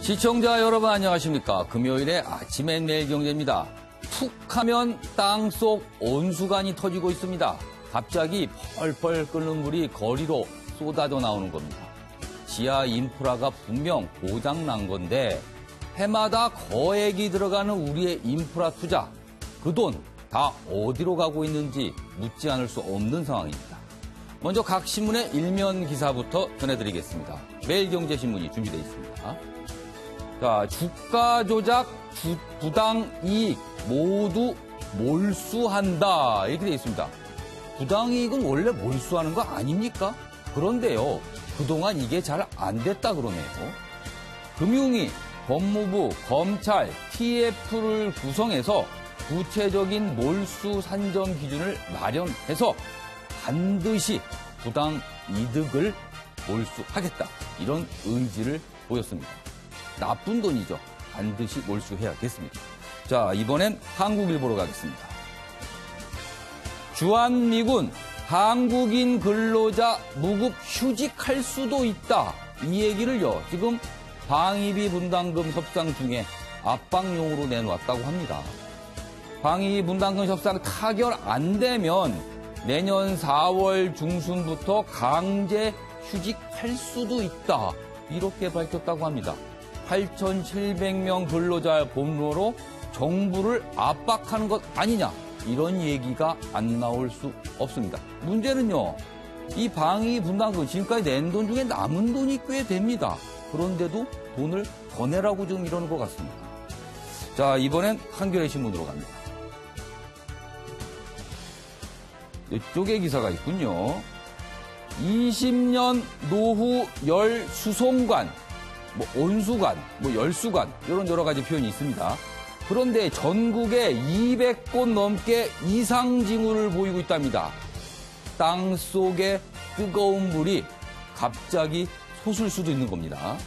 시청자 여러분 안녕하십니까. 금요일의 아침엔 매일경제입니다. 툭 하면 땅속 온수관이 터지고 있습니다. 갑자기 펄펄 끓는 물이 거리로 쏟아져 나오는 겁니다. 지하 인프라가 분명 고장난 건데 해마다 거액이 들어가는 우리의 인프라 투자, 그 돈 다 어디로 가고 있는지 묻지 않을 수 없는 상황입니다. 먼저 각 신문의 일면 기사부터 전해드리겠습니다. 매일경제신문이 준비되어 있습니다. 자, 주가 조작, 부당 이익 모두 몰수한다. 이렇게 되어 있습니다. 부당 이익은 원래 몰수하는 거 아닙니까? 그런데요, 그동안 이게 잘 안 됐다 그러네요. 금융위, 법무부, 검찰, TF를 구성해서 구체적인 몰수 산정 기준을 마련해서 반드시 부당 이득을 몰수하겠다. 이런 의지를 보였습니다. 나쁜 돈이죠. 반드시 몰수해야겠습니다. 자, 이번엔 한국일보로 가겠습니다. 주한미군, 한국인 근로자 무급 휴직할 수도 있다. 이 얘기를요, 지금 방위비 분담금 협상 중에 압박용으로 내놓았다고 합니다. 방위비 분담금 협상 타결 안 되면 내년 4월 중순부터 강제 휴직할 수도 있다. 이렇게 밝혔다고 합니다. 8,700명 근로자 본로로 정부를 압박하는 것 아니냐, 이런 얘기가 안 나올 수 없습니다. 문제는요, 이 방위 분담금 지금까지 낸 돈 중에 남은 돈이 꽤 됩니다. 그런데도 돈을 더 내라고 지금 이러는 것 같습니다. 자, 이번엔 한겨레 신문으로 갑니다. 이쪽에 기사가 있군요. 20년 노후 열 수송관, 온수관, 열수관, 이런 여러 가지 표현이 있습니다. 그런데 전국에 200곳 넘게 이상 징후를 보이고 있답니다. 땅 속에 뜨거운 물이 갑자기 솟을 수도 있는 겁니다.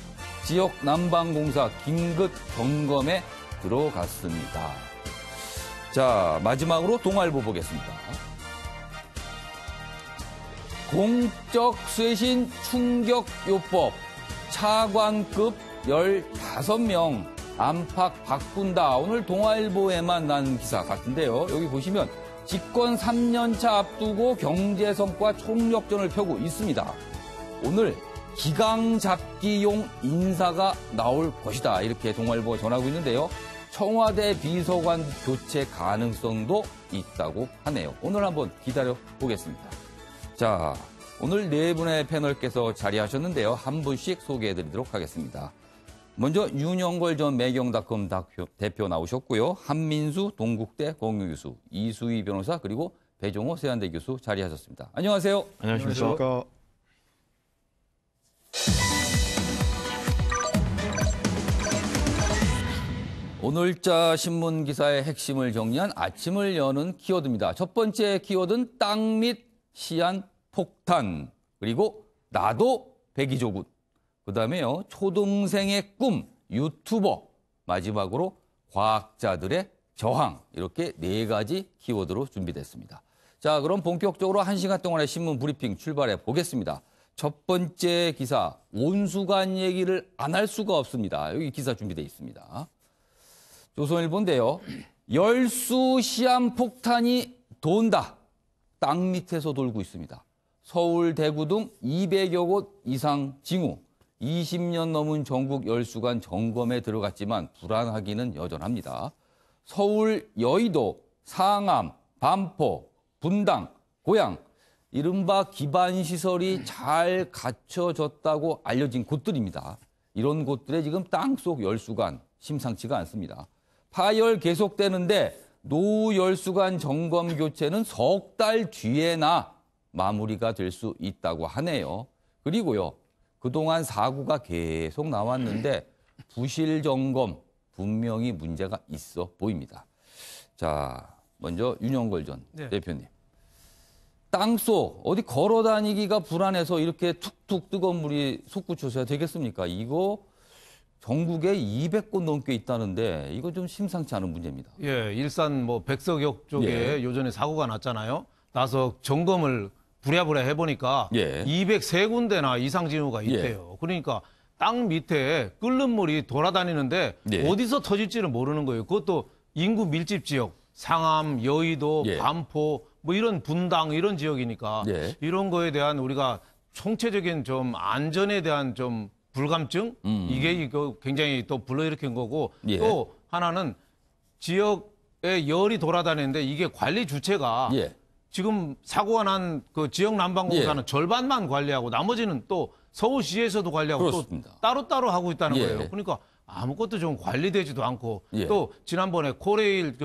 지역 난방공사 긴급 점검에 들어갔습니다. 자, 마지막으로 동아일보 보겠습니다. 공적 쇄신 충격요법, 차관급 15명 안팎 바꾼다. 오늘 동아일보에만 난 기사 같은데요. 여기 보시면 집권 3년차 앞두고 경제성과 총력전을 펴고 있습니다. 오늘 기강 잡기용 인사가 나올 것이다. 이렇게 동아일보가 전하고 있는데요. 청와대 비서관 교체 가능성도 있다고 하네요. 오늘 한번 기다려 보겠습니다. 자, 오늘 네 분의 패널께서 자리하셨는데요. 한 분씩 소개해드리도록 하겠습니다. 먼저 윤영걸 전 매경닷컴 대표 나오셨고요. 한민수 동국대 공유교수, 이수희 변호사, 그리고 배종호 세안대 교수 자리하셨습니다. 안녕하세요. 안녕하십니까. 오늘자 신문 기사의 핵심을 정리한 아침을 여는 키워드입니다. 첫 번째 키워드는 땅 및 시안 폭탄, 그리고 나도 백이조군, 그다음에요 초등생의 꿈, 유튜버, 마지막으로 과학자들의 저항, 이렇게 네 가지 키워드로 준비됐습니다. 자, 그럼 본격적으로 1시간 동안의 신문 브리핑 출발해 보겠습니다. 첫 번째 기사, 온수관 얘기를 안 할 수가 없습니다. 여기 기사 준비되어 있습니다. 조선일보인데요. 열수 시한폭탄이 돈다. 땅 밑에서 돌고 있습니다. 서울, 대구 등 200여 곳 이상 징후, 20년 넘은 전국 열수관 점검에 들어갔지만 불안하기는 여전합니다. 서울, 여의도, 상암, 반포, 분당, 고양, 이른바 기반시설이 잘 갖춰졌다고 알려진 곳들입니다. 이런 곳들에 지금 땅속 열수관 심상치가 않습니다. 파열 계속되는데 노후 열수관 점검 교체는 석 달 뒤에나 마무리가 될 수 있다고 하네요. 그리고요, 그동안 사고가 계속 나왔는데 부실 점검 분명히 문제가 있어 보입니다. 자, 먼저 윤영걸 전 대표님. 땅속 어디 걸어 다니기가 불안해서 이렇게 툭툭 뜨거운 물이 솟구쳐서야 되겠습니까? 이거 전국에 200곳 넘게 있다는데 이거 좀 심상치 않은 문제입니다. 예, 일산 백석역 쪽에 요전에 사고가 났잖아요. 나서 점검을 부랴부랴 해보니까 203군데나 이상 징후가 있대요. 그러니까 땅 밑에 끓는 물이 돌아다니는데 예. 어디서 터질지를 모르는 거예요. 그것도 인구 밀집 지역, 상암, 여의도, 예. 반포 뭐 이런 분당 이런 지역이니까 예. 이런 거에 대한 우리가 총체적인 좀 안전에 대한 좀 불감증 이게 이거 굉장히 또 불러일으킨 거고 예. 또 하나는 지역에 열이 돌아다니는데 이게 관리 주체가 예. 지금 사고가 난 그 지역 난방공사는 예. 절반만 관리하고 나머지는 또 서울시에서도 관리하고 그렇습니다. 또 따로따로 하고 있다는 예. 거예요. 그러니까 아무것도 좀 관리되지도 않고 예. 또 지난번에 코레일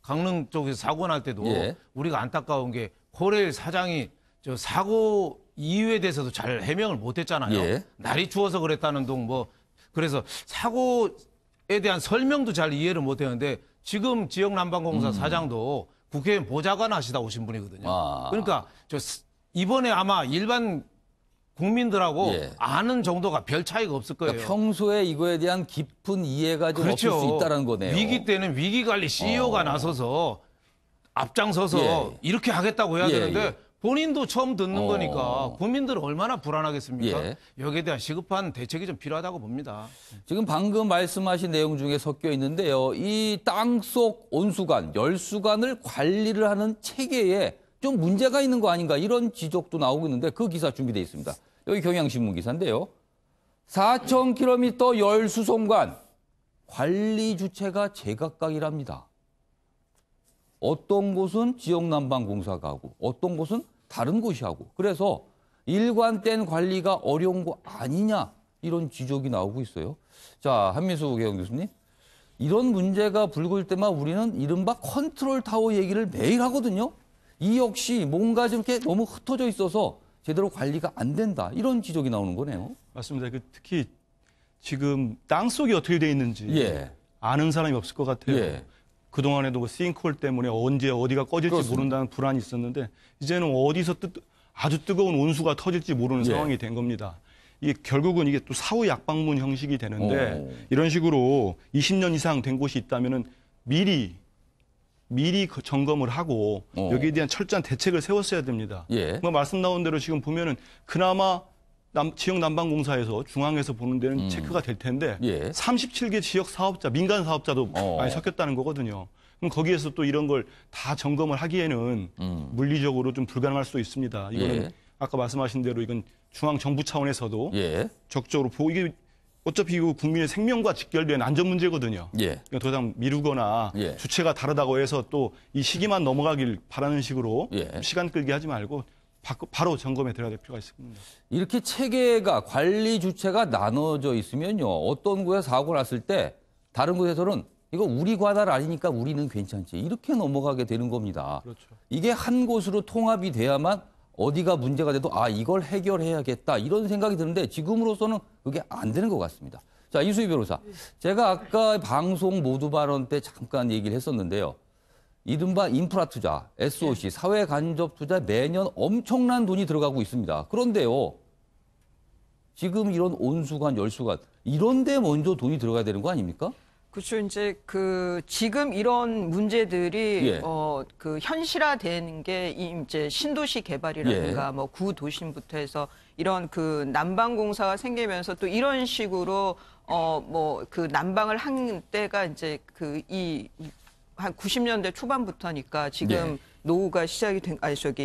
강릉 쪽에서 사고 날 때도 예. 우리가 안타까운 게 코레일 사장이 저 사고 이유에 대해서도 잘 해명을 못 했잖아요. 예. 날이 추워서 그랬다는 둥 뭐 그래서 사고에 대한 설명도 잘 이해를 못 했는데 지금 지역 난방공사 사장도 국회의원 보좌관 하시다 오신 분이거든요. 아. 그러니까 이번에 아마 일반 국민들하고 예. 아는 정도가 별 차이가 없을 거예요. 그러니까 평소에 이거에 대한 깊은 이해가 좀 그렇죠. 없을 수 있다는 거네요. 위기 때는 위기관리 CEO가 나서서 앞장서서 예. 이렇게 하겠다고 해야 예, 되는데 예. 본인도 처음 듣는 거니까 국민들은 얼마나 불안하겠습니까? 예. 여기에 대한 시급한 대책이 좀 필요하다고 봅니다. 지금 방금 말씀하신 내용 중에 섞여 있는데요. 이 땅속 온수관, 열수관을 관리를 하는 체계에 좀 문제가 있는 거 아닌가 이런 지적도 나오고 있는데 그 기사 준비되어 있습니다. 여기 경향신문 기사인데요. 4,000km 열수송관 관리 주체가 제각각이랍니다. 어떤 곳은 지역난방공사가 하고 어떤 곳은 다른 곳이 하고 그래서 일관된 관리가 어려운 거 아니냐 이런 지적이 나오고 있어요. 자, 한민수 개영 교수님. 이런 문제가 불거질 때만 우리는 이른바 컨트롤 타워 얘기를 매일 하거든요. 이 역시 뭔가 좀 이렇게 너무 흩어져 있어서 제대로 관리가 안 된다. 이런 지적이 나오는 거네요. 맞습니다. 특히 지금 땅 속이 어떻게 돼 있는지 예. 아는 사람이 없을 것 같아요. 예. 그동안에도 뭐 싱크홀 때문에 언제 어디가 꺼질지 그렇습니다. 모른다는 불안이 있었는데 이제는 어디서 아주 뜨거운 온수가 터질지 모르는 예. 상황이 된 겁니다. 이게 결국은 이게 또 사후 약방문 형식이 되는데 오. 이런 식으로 20년 이상 된 곳이 있다면은 미리 그 점검을 하고 여기에 대한 철저한 대책을 세웠어야 됩니다. 예. 뭐 말씀 나온 대로 지금 보면은 그나마 지역 난방공사에서 중앙에서 보는 데는 체크가 될 텐데 예. 37개 지역 사업자, 민간 사업자도 많이 섞였다는 거거든요. 그럼 거기에서 또 이런 걸 다 점검을 하기에는 물리적으로 좀 불가능할 수도 있습니다. 이거는 예. 아까 말씀하신 대로 이건 중앙 정부 차원에서도 예. 적극적으로 보고 이게 어차피 이거 국민의 생명과 직결된 안전 문제거든요. 예. 그러니까 더 이상 미루거나 예. 주체가 다르다고 해서 또 이 시기만 넘어가길 바라는 식으로 예. 시간 끌게 하지 말고 바로 점검에 들어야 될 필요가 있습니다. 이렇게 체계가 관리 주체가 나눠져 있으면요. 어떤 곳에 사고 났을 때 다른 곳에서는 이거 우리 관할 아니니까 우리는 괜찮지. 이렇게 넘어가게 되는 겁니다. 그렇죠. 이게 한 곳으로 통합이 돼야만 어디가 문제가 돼도 아 이걸 해결해야겠다 이런 생각이 드는데 지금으로서는 그게 안 되는 것 같습니다. 자, 이수희 변호사. 제가 아까 방송 모두 발언 때 잠깐 얘기를 했었는데요. 이른바 인프라 투자, SOC, 사회 간접 투자 매년 엄청난 돈이 들어가고 있습니다. 그런데요. 지금 이런 온수관, 열수관 이런 데 먼저 돈이 들어가야 되는 거 아닙니까? 그렇죠. 이제 지금 이런 문제들이 예. 그 현실화되는 게 이제 신도시 개발이라든가 예. 뭐 구도심부터 해서 이런 그 난방공사가 생기면서 또 이런 식으로 뭐 그 난방을 한 때가 이제 한 90년대 초반부터니까 지금 예. 노후가 시작이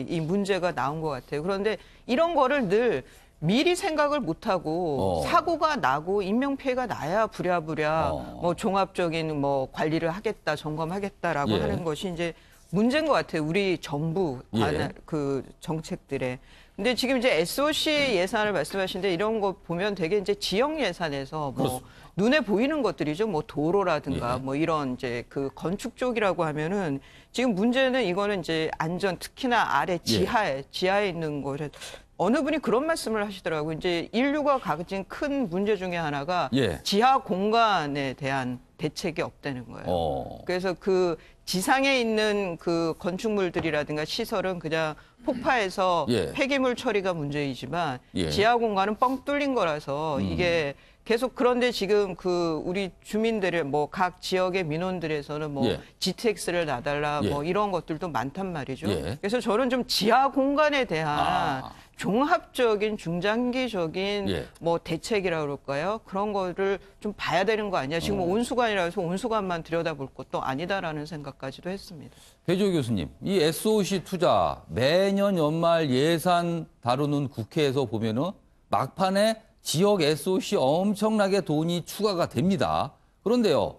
이 문제가 나온 것 같아요. 그런데 이런 거를 늘 미리 생각을 못하고 사고가 나고 인명피해가 나야 부랴부랴 뭐 종합적인 뭐 관리를 하겠다, 점검하겠다라고 예. 하는 것이 이제 문제인 것 같아요. 우리 정부 예. 그 정책들에. 근데 지금 이제 SOC 예산을 말씀하시는데 이런 거 보면 되게 이제 지역 예산에서 뭐 그렇습니다. 눈에 보이는 것들이죠. 뭐 도로라든가 예. 뭐 이런 이제 그 건축 쪽이라고 하면은 지금 문제는 이거는 이제 안전 특히나 아래 지하에 있는 곳에 어느 분이 그런 말씀을 하시더라고요. 이제 인류가 가진 큰 문제 중에 하나가 예. 지하 공간에 대한 대책이 없다는 거예요. 그래서 그 지상에 있는 그 건축물들이라든가 시설은 그냥 폭파해서 예. 폐기물 처리가 문제이지만 예. 지하 공간은 뻥 뚫린 거라서 이게 계속 그런데 지금 그 우리 주민들의 뭐 각 지역의 민원들에서는 뭐 예. GTX를 놔달라 예. 뭐 이런 것들도 많단 말이죠. 예. 그래서 저는 좀 지하 공간에 대한 종합적인 중장기적인 예. 뭐 대책이라 그럴까요? 그런 거를 좀 봐야 되는 거 아니야? 지금 온수관이라 해서 온수관만 들여다볼 것도 아니다라는 생각까지도 했습니다. 배조 교수님, 이 SOC 투자 매년 연말 예산 다루는 국회에서 보면은 막판에 지역 SOC 엄청나게 돈이 추가가 됩니다. 그런데요,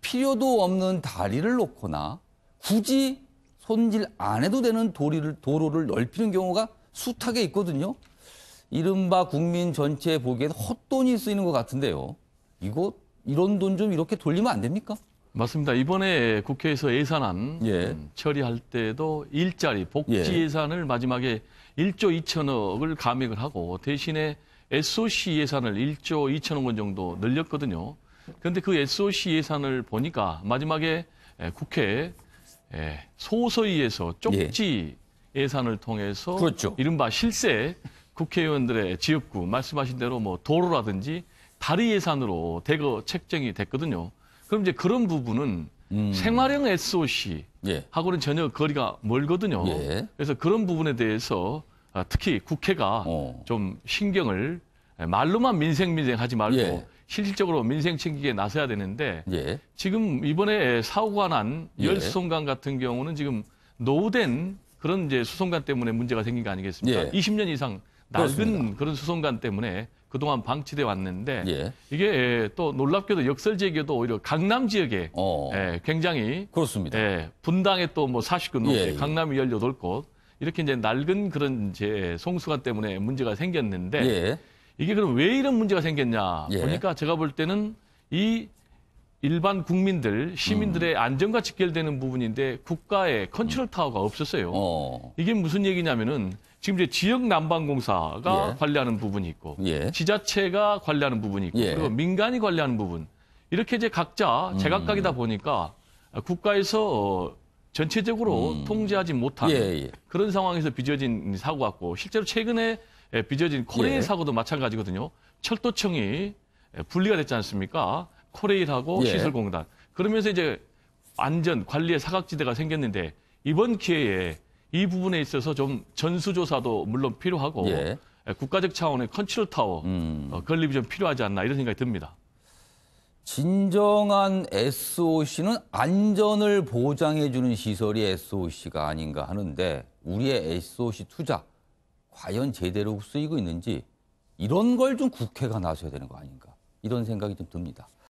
필요도 없는 다리를 놓거나 굳이 손질 안 해도 되는 도로를 넓히는 경우가 숱하게 있거든요. 이른바 국민 전체에 보기엔 헛돈이 쓰이는 것 같은데요. 이런 돈 좀 이렇게 돌리면 안 됩니까? 맞습니다. 이번에 국회에서 예산안 예. 처리할 때도 일자리 복지 예. 예산을 마지막에 1조 2천억을 감액을 하고 대신에 SOC 예산을 1조 2천억 원 정도 늘렸거든요. 그런데 그 SOC 예산을 보니까 마지막에 국회 소소위에서 쪽지 예산을 통해서 그렇죠. 이른바 실세 국회의원들의 지역구 말씀하신 대로 뭐 도로라든지 다리 예산으로 대거 책정이 됐거든요. 그럼 이제 그런 부분은 생활형 SOC 예. 하고는 전혀 거리가 멀거든요. 예. 그래서 그런 부분에 대해서 특히 국회가 좀 신경을 말로만 민생 하지 말고 예. 실질적으로 민생 챙기기에 나서야 되는데 예. 지금 이번에 사고가 난 예. 열수송관 같은 경우는 지금 노후된 그런 이제 수송관 때문에 문제가 생긴 거 아니겠습니까? 예. 20년 이상 낡은 그렇습니다. 그런 수송관 때문에 그동안 방치돼 왔는데 예. 이게 또 놀랍게도 역설제기도 오히려 강남 지역에 굉장히 그렇습니다. 분당에 또 뭐 40군 넘게 예, 예. 강남이 18곳 이렇게 이제 낡은 그런 이제 송수관 때문에 문제가 생겼는데 예. 이게 그럼 왜 이런 문제가 생겼냐 예. 보니까 제가 볼 때는 이 일반 국민들, 시민들의 안전과 직결되는 부분인데 국가의 컨트롤 타워가 없었어요. 이게 무슨 얘기냐면은 지금 이제 지역 난방공사가 예. 관리하는 부분이 있고 예. 지자체가 관리하는 부분이 있고 예. 그리고 민간이 관리하는 부분 이렇게 이제 각자 제각각이다 보니까 국가에서 전체적으로 통제하지 못한 예, 예. 그런 상황에서 빚어진 사고 같고 실제로 최근에 빚어진 코레일 예. 사고도 마찬가지거든요. 철도청이 분리가 됐지 않습니까? 코레일하고 예. 시설공단. 그러면서 이제 안전 관리의 사각지대가 생겼는데 이번 기회에 이 부분에 있어서 좀 전수조사도 물론 필요하고 예. 국가적 차원의 컨트롤 타워 건립이 좀 필요하지 않나 이런 생각이 듭니다. 진정한 SOC는 안전을 보장해주는 시설이 SOC가 아닌가 하는데 우리의 SOC 투자 과연 제대로 쓰이고 있는지 이런 걸 좀 국회가 나서야 되는 거 아닌가 이런 생각이 좀 듭니다.